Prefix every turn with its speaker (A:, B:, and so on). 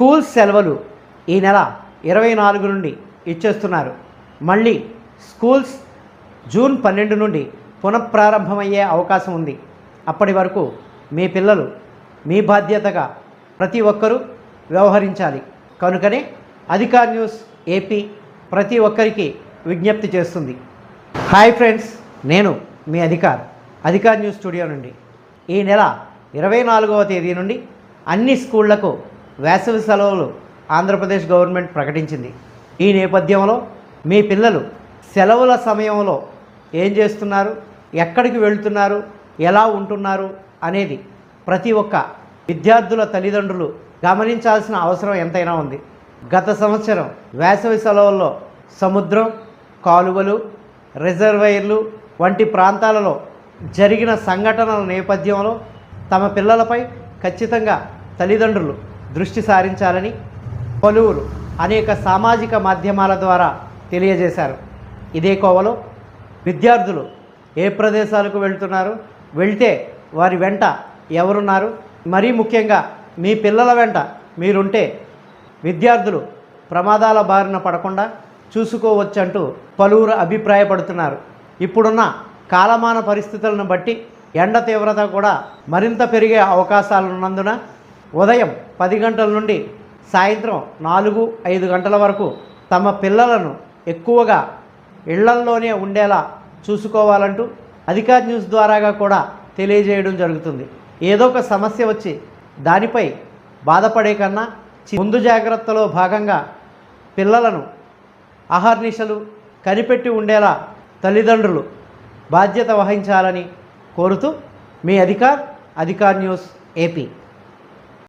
A: School సెలవులు ఈ నెల 24 నుండి ఇచ్చేస్తున్నారు. మళ్ళీ స్కూల్స్ జూన్ 12 నుండి పునఃప్రారంభమయ్యే అవకాశం ఉంది. అప్పటి వరకు మీ పిల్లలు మీ బాధ్యతగా ప్రతి ఒక్కరూ వ్యవహరించాలి. కనుకనే అధికార్ న్యూస్ ఏపీ ప్రతి ఒక్కరికి విజ్ఞప్తి చేస్తుంది. హాయ్ ఫ్రెండ్స్, నేను మీ అధికార్ న్యూస్ స్టూడియో నుండి. ఈ నెల 24వ తేదీ నుండి అన్ని స్కూళ్లకు వేసవి సెలవులు ఆంధ్రప్రదేశ్ గవర్నమెంట్ ప్రకటించింది. ఈ నేపథ్యంలో మీ పిల్లలు సెలవుల సమయంలో ఏం చేస్తున్నారు, ఎక్కడికి వెళ్తున్నారు, ఎలా ఉంటున్నారు అనేది ప్రతి ఒక్క విద్యార్థుల తల్లిదండ్రులు గమనించాల్సిన అవసరం ఎంతైనా ఉంది. గత సంవత్సరం వేసవి సెలవుల్లో సముద్రం, కాలువలు, రిజర్వాయర్లు వంటి ప్రాంతాలలో జరిగిన సంఘటనల నేపథ్యంలో తమ పిల్లలపై ఖచ్చితంగా తల్లిదండ్రులు దృష్టి సారించాలని పలువురు అనేక సామాజిక మాధ్యమాల ద్వారా తెలియజేశారు. ఇదే కోవలో విద్యార్థులు ఏ ప్రదేశాలకు వెళ్తున్నారు, వెళ్తే వారి వెంట ఎవరున్నారు, మరీ ముఖ్యంగా మీ పిల్లల వెంట మీరుంటే విద్యార్థులు ప్రమాదాల బారిన పడకుండా చూసుకోవచ్చంటూ పలువురు అభిప్రాయపడుతున్నారు. ఇప్పుడున్న కాలమాన పరిస్థితులను బట్టి ఎండ తీవ్రత కూడా మరింత పెరిగే అవకాశాలున్నందున ఉదయం 10 గంటల నుండి సాయంత్రం 4-5 గంటల వరకు తమ పిల్లలను ఎక్కువగా ఇళ్లల్లోనే ఉండేలా చూసుకోవాలంటూ అధికార్ న్యూస్ ద్వారాగా కూడా తెలియజేయడం జరుగుతుంది. ఏదో ఒక సమస్య వచ్చి దానిపై బాధపడే కన్నా ముందు జాగ్రత్తలో భాగంగా పిల్లలను అహర్నిశలు కనిపెట్టి ఉండేలా తల్లిదండ్రులు బాధ్యత వహించాలని కోరుతూ మీ అధికార్ న్యూస్ ఏపీ.